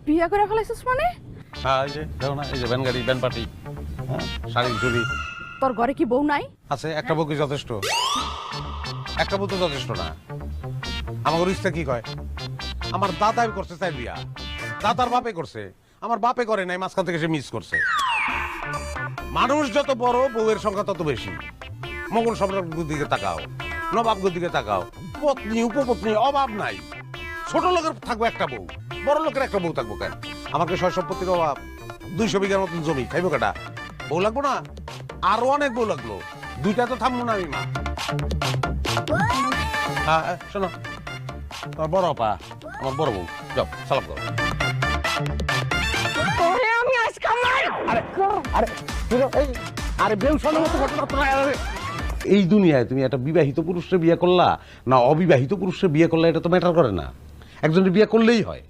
বিয়া করে ফেলাইছিস মানে? হ্যাঁ এই যে দেখো না, এই যে ভ্যান গাড়ি, ভ্যান পার্টি, হ্যাঁ, শাড়ি চুড়ি তোর ঘরে কি বউ নাই? আছে। একটা বউ কি যথেষ্ট? একটা বউ তো যথেষ্ট না। আমার ইচ্ছা কি কয়, আমার দাদাই করছে 4 বিয়া, দাদার বাপে করছে, আমার বাপে করে নাই, মাঝখান থেকে সে মিস করছে। মানুষ যত বড় বউয়ের সংখ্যা তত বেশি। মোগল সম্রাটের দিকে তাকাও, নবাবগঞ্জের দিকে তাকাও, পত্নী উপপত্নী অভাব নাই। ছোট লোকের থাকবো একটা বউ, বড় লোকের একটা বউ থাকবো কেন? আমাকে সয় সম্পত্তির অভাব, 200 বিঘার মতন জমি, খাইবো কেটা? বউ লাগবো না? আরো অনেক বউ লাগলো, 2টা তো থামবো না আমি মা। হ্যাঁ শোনো, তোমার বড় আপা আমার বড় বউ, যাও সালাম করো। তোরে আমি আজকে আরে আরে এই আরে বেউসনের মতো ঘটনা তো নাই। এই দুনিয়ায় তুমি একটা বিবাহিত পুরুষের বিয়ে করলা না অবিবাহিত পুরুষের বিয়ে করলা, এটা তো ম্যাটার করে না। একজনের বিয়ে করলেই হয়।